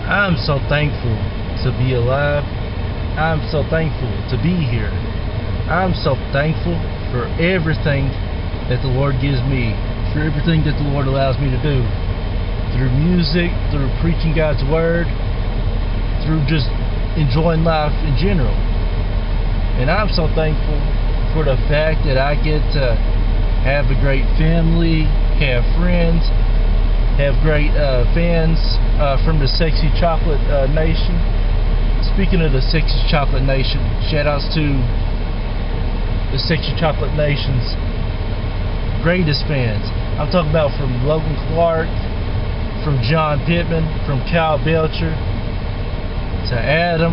I'm so thankful to be alive. I'm so thankful to be here. I'm so thankful for everything that the Lord gives me, for everything that the Lord allows me to do. Through music, through preaching God's Word, through just enjoying life in general. And I'm so thankful for the fact that I get to have a great family, have friends, have great fans from the Sexy Chocolate Nation. Speaking of the Sexy Chocolate Nation, shout outs to the Sexy Chocolate Nation's greatest fans. I'm talking about from Logan Clark, from John Pittman, from Kyle Belcher, to Adam,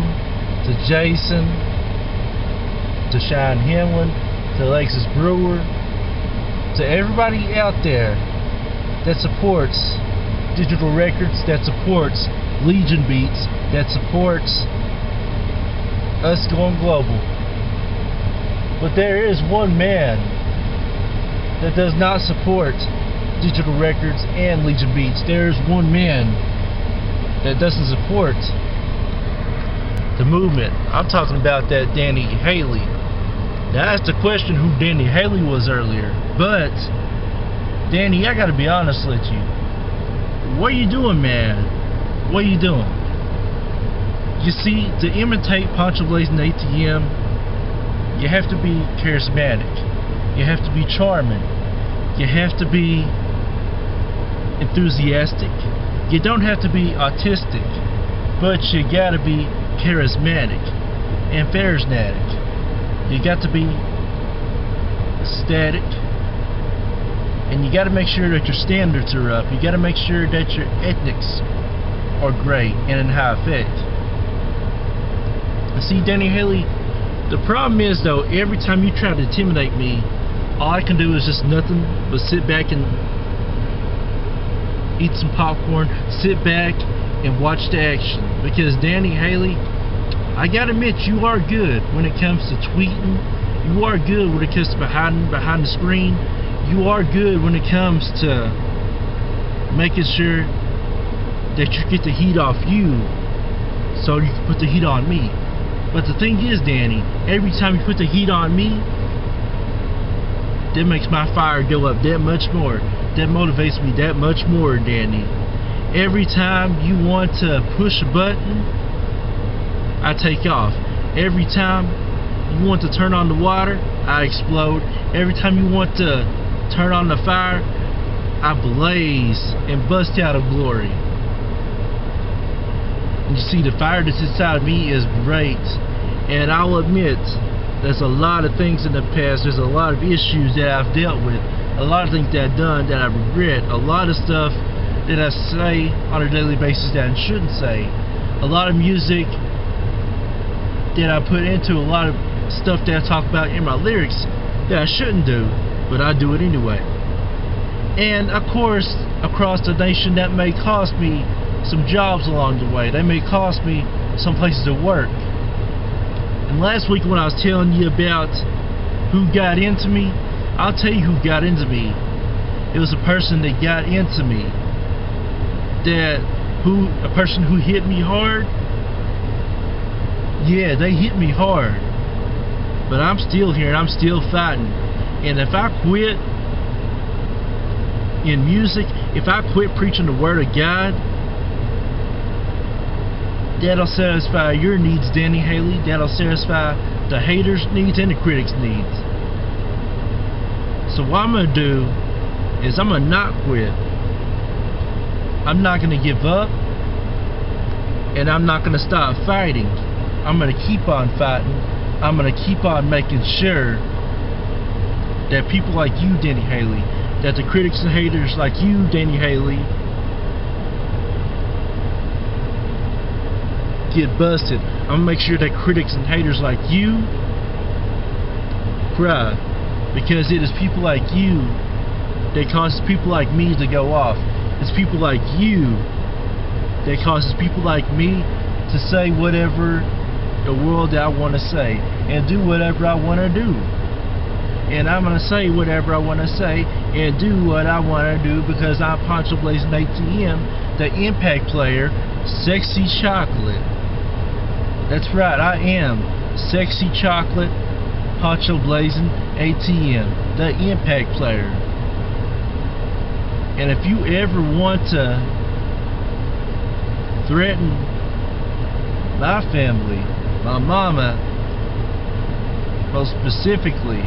to Jason, to Shine Hemlin, to Alexis Brewer, to everybody out there that supports digital records, that supports Legion Beats, that supports us going global. But there is one man that does not support digital records and Legion Beats. There is one man that doesn't support the movement. I'm talking about that Danny Haley. Now I asked the question who Danny Haley was earlier, but Danny, I gotta be honest with you. What are you doing, man? What are you doing? You see, to imitate Poncho Blazin ATM, you have to be charismatic. You have to be charming. You have to be enthusiastic. You don't have to be autistic, but you gotta be charismatic and charismatic. You got to be static, and you got to make sure that your standards are up. You got to make sure that your ethics are great and in high effect. And see, Danny Haley, the problem is though, every time you try to intimidate me, all I can do is just nothing but sit back and eat some popcorn, sit back and watch the action. Because Danny Haley, I gotta admit, you are good when it comes to tweeting. You are good when it comes to behind the screen. You are good when it comes to making sure that you get the heat off you so you can put the heat on me. But the thing is, Danny, every time you put the heat on me, that makes my fire go up that much more. That motivates me that much more, Danny. Every time you want to push a button, I take off. Every time you want to turn on the water, I explode. Every time you want to turn on the fire, I blaze and bust out of glory. And you see, the fire that's inside of me is great. And I'll admit, there's a lot of things in the past, there's a lot of issues that I've dealt with, a lot of things that I've done that I regret, a lot of stuff that I say on a daily basis that I shouldn't say, a lot of music that I put into, a lot of stuff that I talk about in my lyrics that I shouldn't do, but I do it anyway. And of course, across the nation, that may cost me some jobs along the way. They may cost me some places to work. And last week when I was telling you about who got into me, I'll tell you who got into me. It was a person that got into me. A person who hit me hard. Yeah, they hit me hard, but I'm still here and I'm still fighting. And if I quit in music, if I quit preaching the Word of God, that'll satisfy your needs, Danny Haley. That'll satisfy the haters' needs and the critics' needs. So what I'm going to do is I'm going to not quit. I'm not going to give up, and I'm not going to stop fighting. I'm going to keep on fighting. I'm going to keep on making sure that people like you, Danny Haley, that the critics and haters like you, Danny Haley, get busted. I'm going to make sure that critics and haters like you cry. Because it is people like you that causes people like me to go off. It's people like you that causes people like me to say whatever the world that I want to say and do whatever I want to do. And I'm going to say whatever I want to say and do what I want to do because I'm Poncho Blazin ATM, the impact player, Sexy Chocolate. That's right, I am Sexy Chocolate, Poncho Blazin ATM, the Impact Player. And if you ever want to threaten my family, my mama, most specifically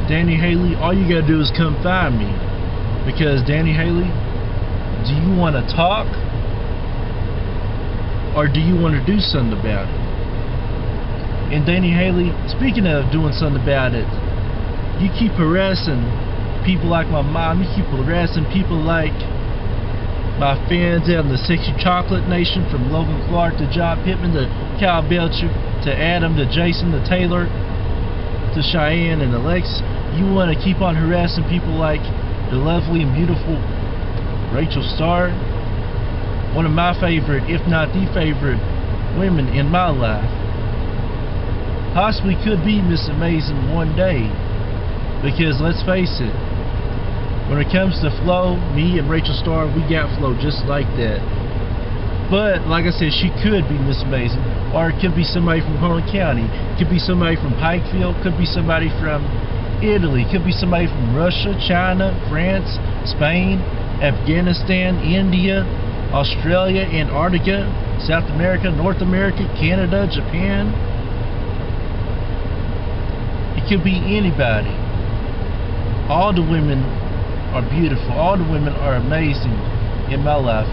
Danny Haley, all you gotta do is come find me. Because Danny Haley, do you want to talk, or do you want to do something about it? And Danny Haley, speaking of doing something about it, you keep harassing people like my mom, you keep harassing people like my fans out in the Sexy Chocolate Nation, from Logan Clark to John Pittman to Kyle Belcher to Adam to Jason to Taylor to Cheyenne and Alex. You want to keep on harassing people like the lovely and beautiful Rachel Starr, one of my favorite, if not the favorite, women in my life. Possibly could be Miss Amazing one day, because let's face it, when it comes to flow, me and Rachel Starr, we got flow just like that. But like I said, she could be Miss Amazing, or it could be somebody from Harlan County, it could be somebody from Pikeville, could be somebody from Italy, could be somebody from Russia, China, France, Spain, Afghanistan, India, Australia, Antarctica, South America, North America, Canada, Japan. It could be anybody. All the women are beautiful. All the women are amazing in my life.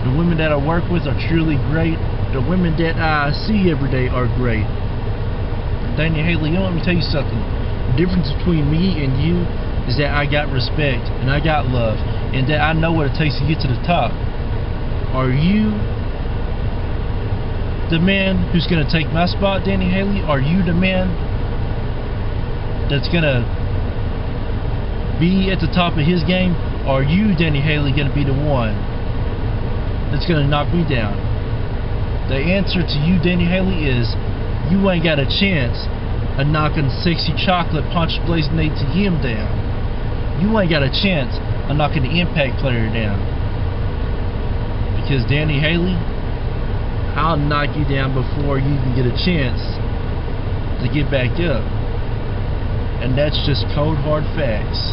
The women that I work with are truly great. The women that I see every day are great. Danny Haley, let me tell you something. The difference between me and you is that I got respect and I got love, and that I know what it takes to get to the top. Are you the man who's going to take my spot, Danny Haley? Are you the man that's going to be at the top of his game? Are you, Danny Haley, going to be the one that's going to knock me down? The answer to you, Danny Haley, is you ain't got a chance of knocking Sexy Chocolate Poncho Blazin ATM down. You ain't got a chance of knocking the Impact Player down. Because Danny Haley, I'll knock you down before you can get a chance to get back up. And that's just cold hard facts.